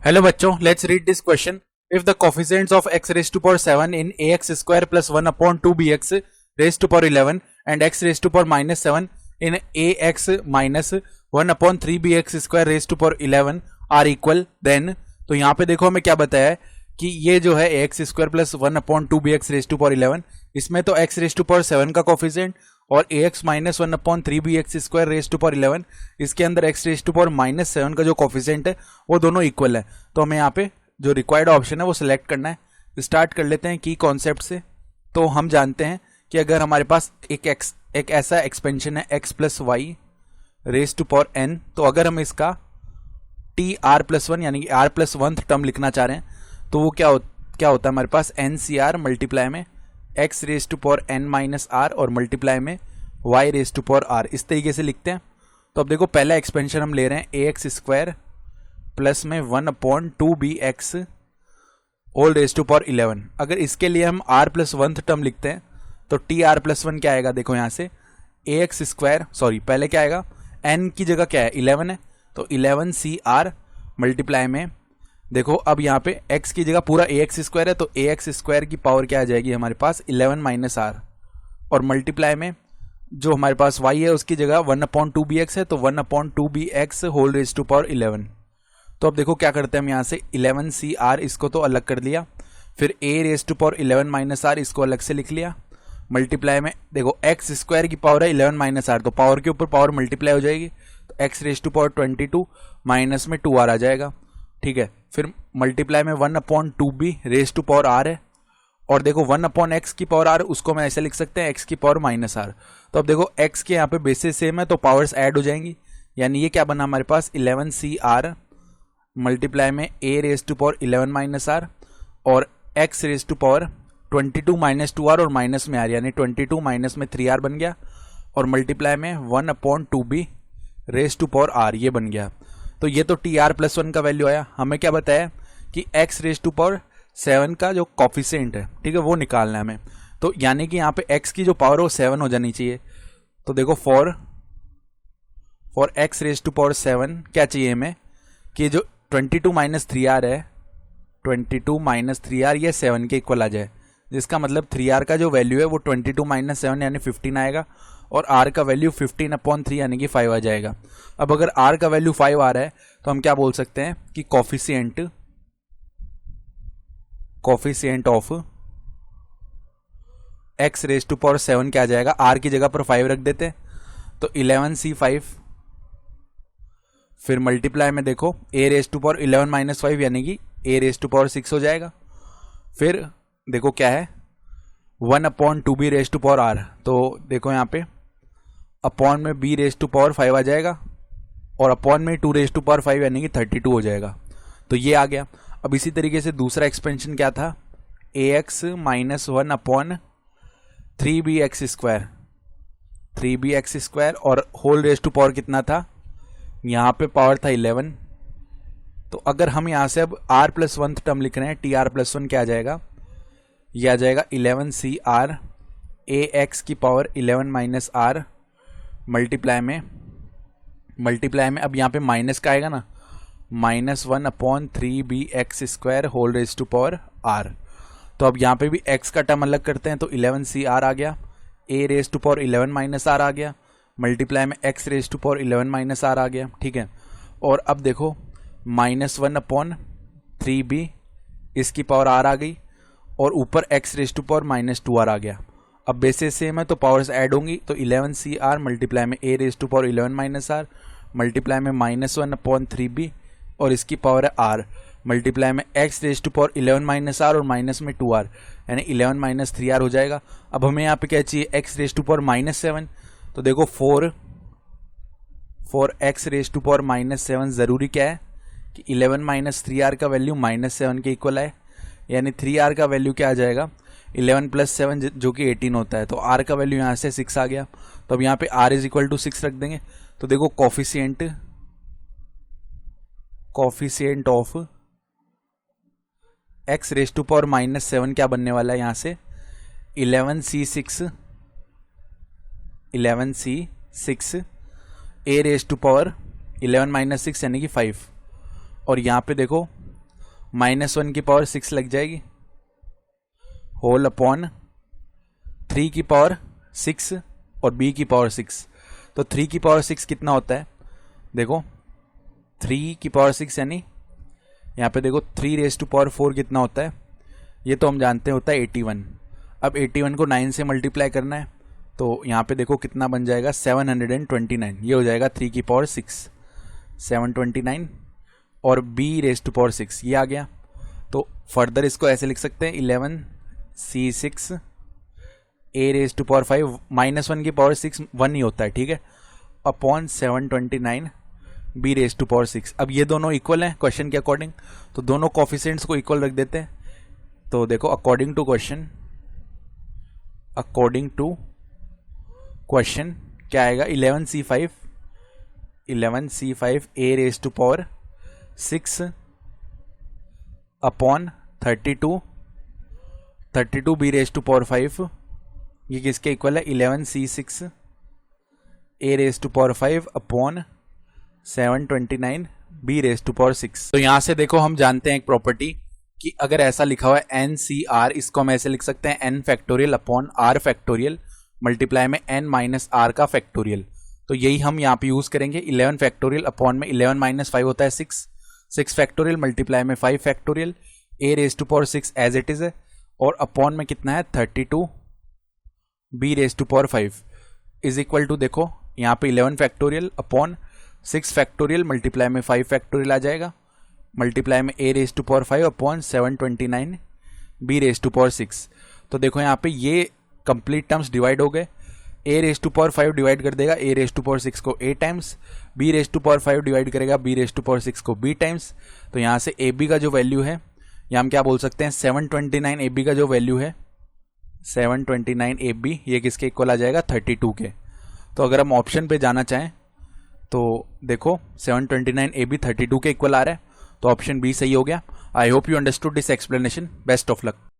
Hello बच्चों, let's read this question. If the coefficients of x raise to power 7 in ax square plus 1 upon 2 bx raise to power 11 and x raise to power minus 7 in ax minus 1 upon 3 bx square raise to power 11 are equal, then तो यहाँ पे देखो हमें क्या बताया है कि ये जो है ax square plus 1 upon 2 bx raise to power 11, इसमें तो x रेज टू पावर 7 का कोफिशिएंट और ax minus 1 upon 3 bx square raise to power 11, इसके अंदर x raise to power minus 7 का जो कोफिशिएंट है वो दोनों इक्वल है. तो हमें यहाँ पे जो रिक्वायर्ड ऑप्शन है वो सिलेक्ट करना है. स्टार्ट कर लेते हैं की कॉन्सेप्ट से. तो हम जानते हैं कि अगर हमारे पास एक ऐसा एक्सपेंशन है x plus y raise to power n, तो अगर हम इसका टी आर प्लस वन यानी कि आर प्लस वन टर्म लिखना चाह रहे हैं तो वो क्या होता है हमारे पास एन सी आर मल्टीप्लाई में x raise to power n minus r और मल्टीप्लाई में y raise to power r, इस तरीके से लिखते हैं. तो अब देखो पहला एक्सपेंशन हम ले रहे हैं ए एक्स स्क्वायर प्लस में 1 upon 2 b x whole raise to power 11. अगर इसके लिए हम r प्लस वन टर्म लिखते हैं तो टी आर प्लस वन क्या आएगा, देखो यहाँ से ए एक्स स्क्वायर पहले क्या आएगा, n की जगह क्या है 11 है तो 11 सी आर मल्टीप्लाई में देखो अब यहाँ पे x की जगह पूरा ए एक्स स्क्वायर है तो ए एक्स स्क्वायर की पावर क्या आ जाएगी हमारे पास 11 माइनस आर और मल्टीप्लाई में जो हमारे पास y है उसकी जगह 1 अपॉन 2 बी एक्स है तो 1 upon 2 b x whole raise to power 11. तो अब देखो क्या करते हैं हम यहाँ से 11 सी आर इसको तो अलग कर लिया, फिर a raise to power 11 minus r इसको अलग से लिख लिया, मल्टीप्लाई में देखो x स्क्वायर की पावर है 11 माइनस आर तो पावर के ऊपर पावर मल्टीप्लाई हो जाएगी तो x raise to power 22 minus में 2 आर आ जाएगा. ठीक है, फिर मल्टीप्लाई में 1 upon 2 b raise to power r है और देखो 1 अपॉन एक्स की पावर आर उसको मैं ऐसे लिख सकते हैं x की पावर माइनस आर. तो अब देखो x के यहाँ पे बेसिस सेम है तो पावर्स ऐड हो जाएंगी, यानी ये क्या बना हमारे पास 11 सी आर मल्टीप्लाई में a raise to power 11 minus r और x raise to power 22 minus 2 r और माइनस में आर यानी 22 माइनस में 3 आर बन गया और मल्टीप्लाई में 1 upon 2 b raise to power r ये बन गया. तो ये तो टी आर प्लस वन का वैल्यू आया. हमें क्या बताया कि x रेज टू पावर 7 का जो कॉफिशिएंट है, ठीक है, वो निकालना है हमें. तो यानी कि यहाँ पे x की जो पावर हो 7 हो जानी चाहिए. तो देखो for x raise to power 7 क्या चाहिए हमें कि जो 22 माइनस 3r है 22 माइनस 3r ये 7 के इक्वल आ जाए, जिसका मतलब 3r का जो वैल्यू है वो 22 माइनस 7 यानी 15 आएगा और r का वैल्यू 15 अपॉन 3 यानी कि 5 आ जाएगा. अब अगर r का वैल्यू 5 आ रहा है तो हम क्या बोल सकते हैं कि coefficient of x raise to power 7 क्या आ जाएगा, r की जगह पर 5 रख देते हैं तो 11c5 फिर मल्टीप्लाई में देखो a raise to power 11 minus 5 यानी कि a रेज टू पावर 6 हो जाएगा. फिर देखो क्या है 1 upon 2 b raise to power r, तो देखो यहाँ पे अपॉन में b रेज टू पावर 5 आ जाएगा और अपॉन में 2 रेज टू पावर 5 यानी कि 32 हो जाएगा. तो ये आ गया. अब इसी तरीके से दूसरा एक्सपेंशन क्या था a x minus 1 upon 3 b x square और होल रेज टू पावर कितना था, यहाँ पे पावर था 11. तो अगर हम यहाँ से अब r प्लस वन टर्म लिख रहे हैं टी आर प्लस वन क्या आ जाएगा, यह आ जाएगा 11 सी आर ए एक्स की पावर 11 माइनस आर मल्टीप्लाई में अब यहाँ पे माइनस का आएगा ना, minus 1 upon 3 b x square whole raise to power r. तो अब यहाँ पे भी x का टर्म अलग करते हैं तो 11 सी आर आ गया, a raise to power 11 minus r आ गया, मल्टीप्लाई में x raise to power 11 minus r आ गया. ठीक है, और अब देखो माइनस 1 अपॉन 3 बी इसकी पावर आर आ गई और ऊपर x raise to power minus 2 r आ गया. अब बेसिस सेम है तो पावर्स ऐड होंगी तो 11 सी आर मल्टीप्लाई में a raise to power 11 minus r multiply में माइनस 1 अपॉन 3 बी और इसकी पावर है r मल्टीप्लाई में x raise to power 11 minus r और माइनस में 2 आर यानी 11 माइनस 3 आर हो जाएगा. अब हमें यहाँ पे क्या चाहिए x raise to power minus 7, तो देखो for x raise to power minus 7 जरूरी क्या है कि 11 माइनस 3 आर का वैल्यू माइनस 7 के इक्वल है, यानी 3 आर का वैल्यू क्या आ जाएगा 11 प्लस 7 जो कि 18 होता है. तो r का वैल्यू यहाँ से 6 आ गया. तो अब यहाँ पे r इज इक्वल टू 6 रख देंगे. तो देखो coefficient of x raise to power minus 7 क्या बनने वाला है यहाँ से 11c6 a raise to power 11 माइनस 6 यानी कि 5 और यहाँ पे देखो -1 की पावर 6 लग जाएगी, होल अपॉन 3 की पावर 6 और b की पावर 6। तो 3 की पावर 6 कितना होता है, देखो 3 की पावर 6 यानी यहाँ पे देखो 3 रेज टू पावर 4 कितना होता है, ये तो हम जानते हैं होता है 81। अब 81 को 9 से मल्टीप्लाई करना है, तो यहाँ पे देखो कितना बन जाएगा 729, ये हो जाएगा 3 की पावर 6 729 और b रेज टू पावर 6 ये आ गया। तो फर्दर इसको ऐसे लिख सकते हैं 11c6 a raise to power 5 -1 की पावर 6 1 ही होता है, ठीक है, upon 729 b raise to power 6। अब ये दोनों इक्वल हैं क्वेश्चन के अकॉर्डिंग, तो दोनों कोफिशिएंट्स को इक्वल रख देते हैं। तो देखो अकॉर्डिंग टू क्वेश्चन क्या आएगा, 11c5 a raise to power 6 upon 32 b raise to power 5, ये किसके इक्वल है 11c6 a raise to power 5 upon 729 b raise to power 6। तो यहां से देखो हम जानते हैं एक प्रॉपर्टी कि अगर ऐसा लिखा हुआ है NCR, इसको हम ऐसे लिख सकते हैं n factorial upon r factorial multiply में n माइनस r का फैक्टोरियल। तो यही हम यहाँ पे यूज करेंगे, 11 फैक्टोरियल अपॉन में 11 माइनस 5 होता है 6 फैक्टोरियल मल्टीप्लाई में 5 factorial a raise to power 6 as it is है, और अपॉन में कितना है 32 b raise to power 5 is equal to देखो यहाँ पे 11 फैक्टोरियल अपॉन 6 फैक्टोरियल मल्टीप्लाई में 5 फैक्टोरियल आ जाएगा, मल्टीप्लाई में a raise to power 5 upon 729 b raise to power 6। तो देखो यहाँ पे ये कंप्लीट टर्म्स डिवाइड हो गए, a raise to power 5 divide कर देगा a रेज टू पावर 6 को a times, b raise to power 5 divide करेगा b रेज टू पावर 6 को b टाइम्स। तो यहाँ से ab का जो वैल्यू है, या हम क्या बोल सकते हैं 729 ab का जो वैल्यू है 729 ab, ये किसके इक्वल आ जाएगा 32 के। तो अगर हम ऑप्शन पे जाना चाहें तो देखो 729 ab 32 के इक्वल आ रहा है, तो ऑप्शन बी सही हो गया। I hope you understood this explanation, best of luck.